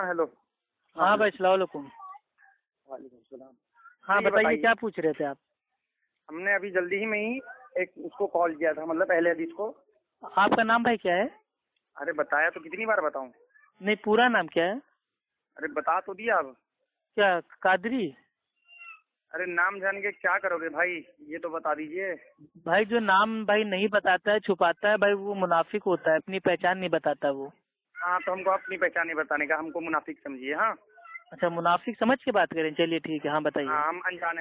Hello. हाँ भाई, अस्सलाम वालेकुम। वालेकुम सलाम। हाँ बताइए, क्या पूछ रहे थे आप? हमने अभी जल्दी ही में ही एक उसको कॉल किया था, मतलब पहले हदीस को। आपका नाम भाई क्या है? अरे बताया तो कितनी बार बताऊं? नहीं, पूरा नाम क्या है? अरे बता तो दिया अब। क्या कादरी? अरे नाम जान के क्या करोगे भाई, ये तो बता दीजिए। भाई जो नाम भाई नहीं बताता है, छुपाता है भाई, वो मुनाफिक होता है, अपनी पहचान नहीं बताता वो। हाँ तो हमको अपनी पहचान नहीं बताने का, हमको मुनाफिक समझिए। हाँ अच्छा, मुनाफिक समझ के बात करें, चलिए ठीक है। हाँ बताइए। हाँ, हम अनजान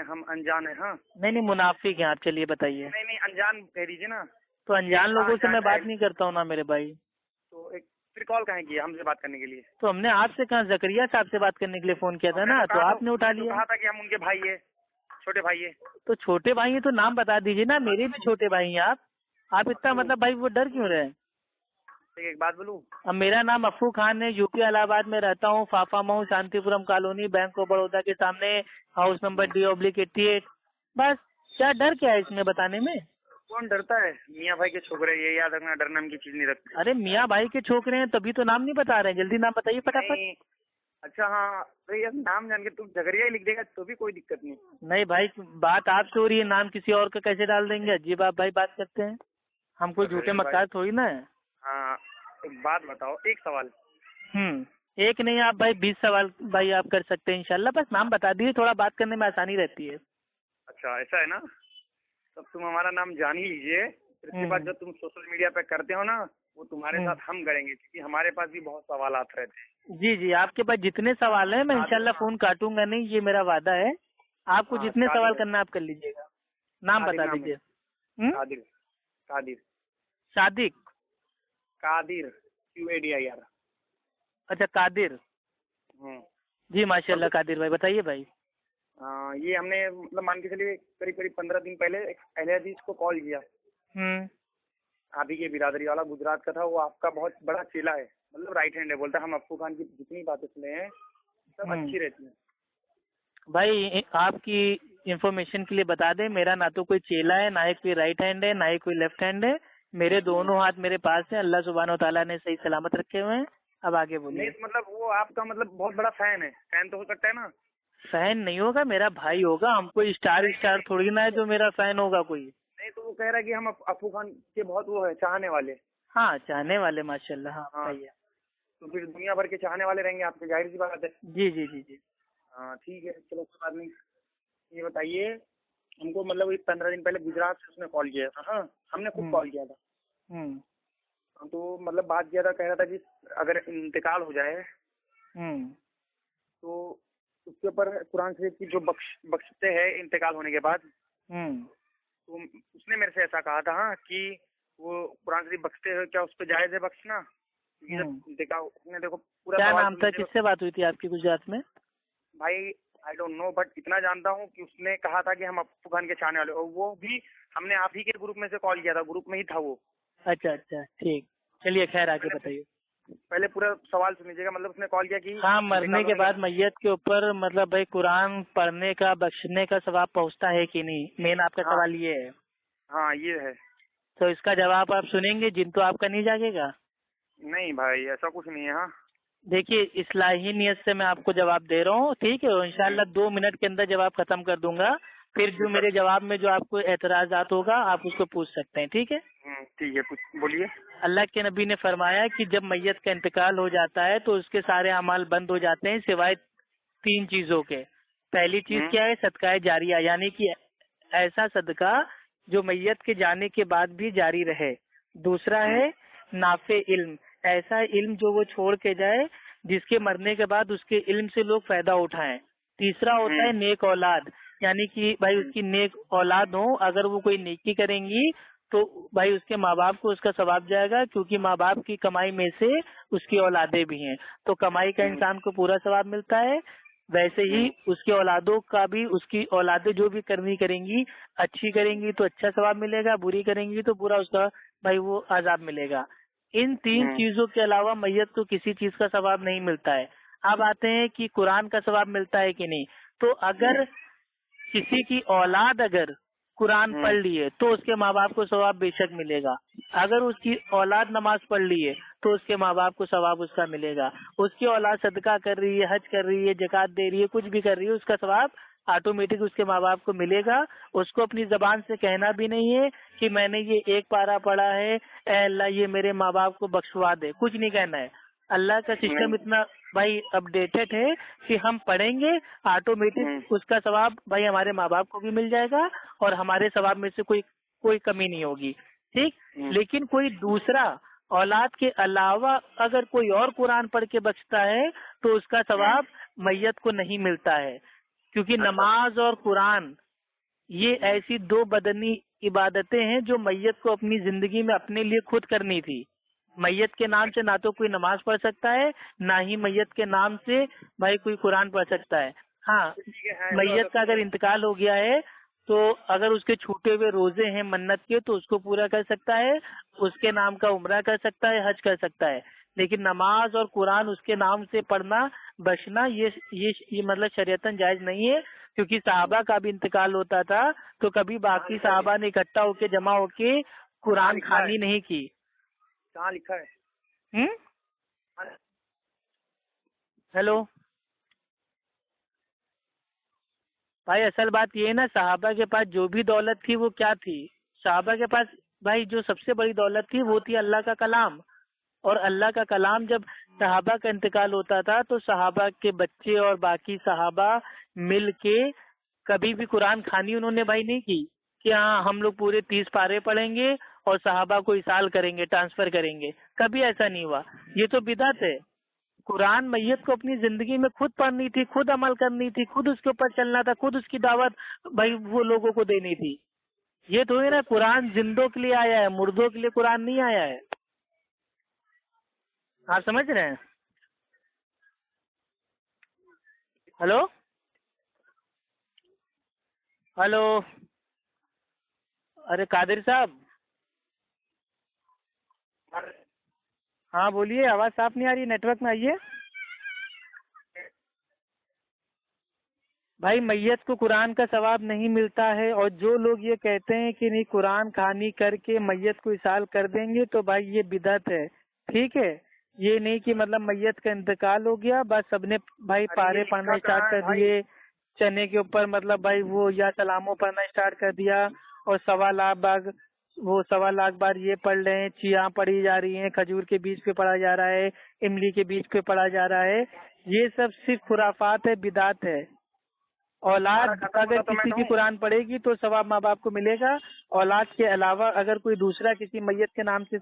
है। हाँ नहीं नहीं, मुनाफिक है आप, चलिए बताइए। नहीं नहीं, अनजान कह दीजिए ना। तो अनजान लोगों से मैं बात है। नहीं करता हूँ ना मेरे भाई। तो एक फिर कॉल कहाँ किया हमसे बात करने के लिए? तो हमने आपसे कहा, जकरिया साहब से बात करने के लिए फोन किया था ना, तो आपने उठा लिया। कहा था कि हम उनके भाई है, छोटे भाई है। तो छोटे भाई हैं तो नाम बता दीजिए ना, मेरे भी छोटे भाई हैं आप इतना मतलब भाई वो डर क्यों रहे? एक बात बोलूं? अब मेरा नाम अफू खान है, यूपी इलाहाबाद में रहता हूँ, Phaphamau Shantipuram colony, Bank of Baroda के सामने, हाउस नंबर D/88। बस, क्या डर क्या है इसमें बताने में? कौन डरता है? मियाँ भाई के छोकरे, ये याद रखना, डर नाम की चीज नहीं रखते। अरे मियाँ भाई के छोकरे हैं तभी तो नाम नहीं बता रहे हैं, जल्दी नाम बताइए फटाफट। अच्छा हाँ, तो ये नाम जान के तुम जगरिया ही लिख देगा तो भी कोई दिक्कत नहीं। नहीं भाई, बात आपसे हो रही है, नाम किसी और का कैसे डाल देंगे? अजीब आप भाई बात करते हैं, हम कोई झूठे मक्कार थोड़ी ना है। हाँ, एक बात बताओ, एक सवाल। एक नहीं आप भाई 20 सवाल भाई आप कर सकते हैं इंशाल्लाह, बस नाम बता दीजिए, थोड़ा बात करने में आसानी रहती है। अच्छा ऐसा है ना, तब तुम हमारा नाम जान ही लीजिए। फिर इसके बाद जो तुम सोशल मीडिया पे करते हो ना, वो तुम्हारे साथ हम करेंगे, क्योंकि हमारे पास भी बहुत सवाल रहते हैं। जी जी, आपके पास जितने सवाल हैं मैं इंशाल्लाह फोन काटूंगा नहीं, ये मेरा वादा है। आपको जितने सवाल करना आप कर लीजिएगा। नाम बता दीजिए। कादिर। कादिर। सादिक। कादिर, QADIR। अच्छा कादिर। जी माशाल्लाह कादिर भाई, बताइए भाई। ये हमने मतलब मान के चलिए करीब करीब 15 दिन पहले एक अहले हदीस को कॉल किया। आप ही के बिरादरी वाला, गुजरात का था। वो आपका बहुत बड़ा चेला है, मतलब राइट हैंड है। बोलता है हम अफू खान की जितनी बातें सुने हैं सब अच्छी रहती हैं। भाई आपकी इंफॉर्मेशन के लिए बता दें, मेरा ना तो कोई चेला है, ना ही कोई राइट हैंड है, ना ही कोई लेफ्ट हैंड है। मेरे दोनों हाथ मेरे पास है, अल्लाह सुब्हानो तआला ने सही सलामत रखे हुए हैं। अब आगे बोलिए। मतलब वो आपका मतलब बहुत बड़ा फैन है। फैन तो हो सकता है ना? फैन नहीं होगा, मेरा भाई होगा। हम कोई स्टार थोड़ी ना है जो मेरा फैन होगा कोई। नहीं तो वो कह रहा है कि हम अफू खान के बहुत वो है, चाहने वाले। हाँ चाहने वाले, माशाल्लाह। हाँ सही है। तो फिर दुनिया भर के चाहने वाले रहेंगे आपके, जाहिर सी बात है। जी जी जी जी। हाँ ठीक है, चलो कोई बात नहीं। ये बताइए, हमको मतलब 15 दिन पहले गुजरात से उसने कॉल किया था। हाँ हमने खुद कॉल किया था। तो मतलब बात किया था, कह रहा था कि अगर इंतकाल हो जाए तो उसके ऊपर कुरान शरीफ की जो बख्शते हैं इंतकाल होने के बाद, तो उसने मेरे से ऐसा कहा था हाँ कि वो कुरान शरीफ बख्शते हैं, क्या उस पर जायज है बख्शना? देखा उसने, देखो पूरा। क्या नाम था, किससे बात हुई थी आपकी गुजरात में? भाई आई डोंट नो, बट इतना जानता हूँ कि उसने कहा था कि हम अफू खान के चाहने वाले, और वो भी हमने आप ही के ग्रुप में से कॉल किया था, ग्रुप में ही था वो। अच्छा अच्छा ठीक, चलिए खैर आगे बताइए। पहले पूरा सवाल सुन लीजिएगा। मतलब उसने कॉल किया कि हाँ, मरने के बाद मैयत के ऊपर मतलब भाई कुरान पढ़ने का, बख्शने का सवाब पहुँचता है कि नहीं, मेन आपका सवाल ये है। हाँ ये है। तो इसका जवाब आप सुनेंगे, जिन तो आपका नहीं जागेगा। नहीं भाई ऐसा कुछ नहीं है। हाँ देखिए, इस्लाही नियत से मैं आपको जवाब दे रहा हूँ, ठीक है? इंशाल्लाह 2 मिनट के अंदर जवाब खत्म कर दूंगा। फिर जो मेरे जवाब में जो आपको एतराजात होगा आप उसको पूछ सकते हैं, ठीक है? ठीक है, कुछ बोलिए। अल्लाह के नबी ने फरमाया कि जब मैयत का इंतकाल हो जाता है तो उसके सारे अमाल बंद हो जाते हैं सिवाय 3 चीजों के। पहली चीज क्या है? सदका जारिया, यानी कि ऐसा सदका जो मैयत के जाने के बाद भी जारी रहे। दूसरा है नाफे इल्म, ऐसा इल्म जो वो छोड़ के जाए जिसके मरने के बाद उसके इल्म से लोग फायदा उठाएं। तीसरा होता है नेक औलाद, यानी कि भाई उसकी नेक औलाद हो, अगर वो कोई नेकी करेंगी तो भाई उसके माँ बाप को उसका सवाब जाएगा, क्योंकि माँ बाप की कमाई में से उसकी औलादे भी हैं, तो कमाई का इंसान को पूरा सवाब मिलता है। वैसे ही उसकी औलादों का भी, उसकी औलादे जो भी करनी करेंगी, अच्छी करेंगी तो अच्छा सवाब मिलेगा, बुरी करेंगी तो बुरा उसका भाई वो आजाब मिलेगा। इन 3 चीजों के अलावा मैयत को किसी चीज का सवाब नहीं मिलता है। अब आते हैं कि कुरान का सवाब मिलता है कि नहीं। तो अगर किसी की औलाद अगर قرآن پڑھ لی ہے تو اس کے ماں باپ کو ثواب بے شک ملے گا. اگر اس کی اولاد نماز پڑھ لی ہے تو اس کے ماں باپ کو ثواب اس کا ملے گا. اس کی اولاد صدقہ کر رہی ہے, حج کر رہی ہے, زکات دے رہی ہے, کچھ بھی کر رہی ہے, اس کا ثواب آٹومیٹک اس کے ماں باپ کو ملے گا. اس کو اپنی زبان سے کہنا بھی نہیں ہے کہ میں نے یہ ایک پارہ پڑھا ہے, اے اللہ یہ میرے ماں باپ کو بخشوا دے, کچھ نہیں کہنا ہے. اللہ کا سسٹم اتنا بھائی اپڈیٹڈ ہے کہ ہم پڑھیں گے آٹومیٹک اس کا ثواب بھائی ہمارے ماں باپ کو بھی مل جائے گا اور ہمارے ثواب میں سے کوئی کمی نہیں ہوگی. ٹھیک. لیکن کوئی دوسرا اولاد کے علاوہ اگر کوئی اور قرآن پڑھ کے بخشتا ہے تو اس کا ثواب میت کو نہیں ملتا ہے, کیونکہ نماز اور قرآن یہ ایسی دو بدنی عبادتیں ہیں جو میت کو اپنی زندگی میں اپنے لیے خود کرنی تھی. میت کے نام سے نہ تو کوئی نماز پڑھ سکتا ہے, نہ ہی میت کے نام سے بھائی کوئی قرآن پڑھ سکتا ہے. ہاں, میت کا اگر انتقال ہو گیا ہے تو اگر اس کے چھوٹے ہوئے روزے ہیں منت کے تو اس کو پورا کر سکتا ہے, اس کے نام کا عمرہ کر سکتا ہے, حج کر سکتا ہے. لیکن نماز اور قرآن اس کے نام سے پڑھنا بچنا یہ مطلب شریعتاً جائز نہیں ہے, کیونکہ صحابہ کا بھی انتقال ہوتا تھا تو کبھی باقی صحابہ نے اکٹھا ہو کے جمع ہو کے قرآن خوانی نہیں کی. کہاں لکھا ہے؟ ہیلو بھائی, اصل بات یہ ہے نا, صحابہ کے پاس جو بھی دولت تھی وہ کیا تھی؟ صحابہ کے پاس بھائی جو سب سے بڑی دولت تھی وہ تھی اللہ کا کلام. اور اللہ کا کلام جب صحابہ کا انتقال ہوتا تھا تو صحابہ کے بچے اور باقی صحابہ مل کے کبھی بھی قرآن خوانی انہوں نے بھائی نہیں کی کہ ہاں ہم لوگ پورے 30 پارے پڑھیں گے اور صحابہ کو ایصال کریں گے, ٹرانسفر کریں گے. کبھی ایسا نہیں ہوا. یہ تو بدعت ہے. قرآن میت کو اپنی زندگی میں خود پڑھنی تھی, خود عمل کرنی تھی, خود اس کے اوپر چلنا تھا, خود اس کی دعوت بھائی وہ لوگوں کو دینی تھی. یہ تو ہے نا, قرآن زندوں کے لیے آیا ہے, مردوں کے لیے قرآن نہیں آیا ہے. آپ سمجھ رہے ہیں؟ ہلو ہلو ارے قادر صاحب, ہاں بولیے, آواز صاف نہیں آ رہی, نیٹ ورک میں آئیے. بھائی میت کو قرآن کا ثواب نہیں ملتا ہے, اور جو لوگ یہ کہتے ہیں کہ نہیں قرآن خوانی کر کے میت کو ایصال کر دیں گے تو بھائی یہ بدعت ہے. ٹھیک ہے, یہ نہیں کہ مطلب میت کا انتقال ہو گیا بس سب نے بھائی پارے پڑھنا اسٹارٹ کر دیے, چنے کے اوپر مطلب بھائی وہ یا سلاموں پڑھنا اسٹارٹ کر دیا, اور 1.25 لاکھ بار یہ پڑھ رہے ہیں, چیاں پڑھی جا رہی ہیں, کھجور کے بیج پہ پڑھا جا رہا ہے, املی کے بیج پہ پڑھا جا رہا ہے. یہ سب صرف خرافات ہے, بدعت ہے. اولاد اگر کسی کی قرآن پڑھے گی تو ثواب ماں باپ کو ملے گا. اولاد کے علاوہ اگر کوئی دوسرا کسی میت کے نام سے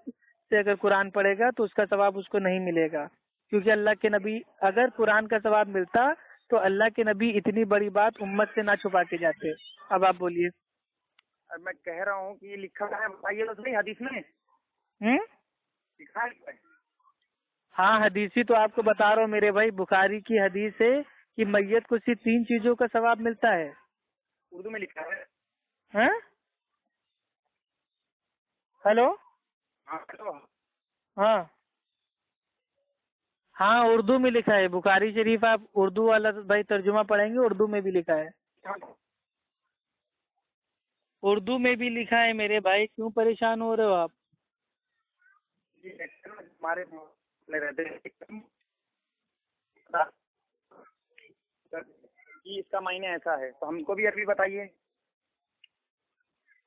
اگر قرآن پڑھے گا تو اس کا ثواب اس کو نہیں ملے گا, کیونکہ اللہ کے نبی اگر قرآن کا ثواب ملتا تو اللہ کے نبی اتنی بڑی بات امت سے نہ چھپا کے جاتے. اب آپ بولیے. میں کہہ رہا ہوں کہ یہ لکھا ہے, بتائیے تو صحیح حدیث میں لکھا ہے. ہاں حدیثی تو آپ کو بتا رہا ہوں میرے بھائی, بخاری کی حدیث ہے کہ میت کو صرف 3 چیزوں کا ثواب ملتا ہے. اردو میں لکھا ہے. ہاں ہلو ہاں ہاں اردو میں لکھا ہے بخاری شریف. آپ اردو والا بھائی ترجمہ پڑھیں گے, اردو میں بھی لکھا ہے. اردو میں بھی لکھا ہے میرے بھائی, کیوں پریشان ہو رہے ہو آپ؟ ہمارے اس کا معنی ایسا ہے تو ہم کو بھی ابھی بتائیے.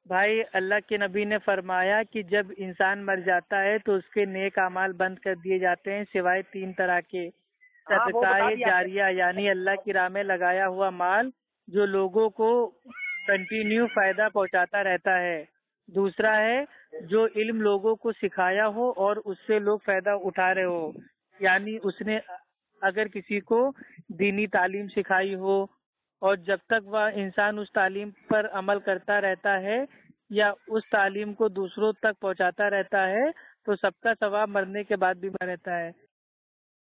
بھائی اللہ کے نبی نے فرمایا کہ جب انسان مر جاتا ہے تو اس کے نیک اعمال بند کر دیے جاتے ہیں سوائے 3 طرح کے. صدقہ جاریہ یعنی اللہ کی راہ میں لگایا ہوا مال جو لوگوں کو کنٹینیو فائدہ پہنچاتا رہتا ہے. دوسرا ہے جو علم لوگوں کو سکھایا ہو اور اس سے لوگ فائدہ اٹھا رہے ہو, یعنی اس نے اگر کسی کو دینی تعلیم سکھائی ہو اور جب تک وہ انسان اس تعلیم پر عمل کرتا رہتا ہے یا اس تعلیم کو دوسروں تک پہنچاتا رہتا ہے تو سب کا ثواب مرنے کے بعد بھی رہتا ہے.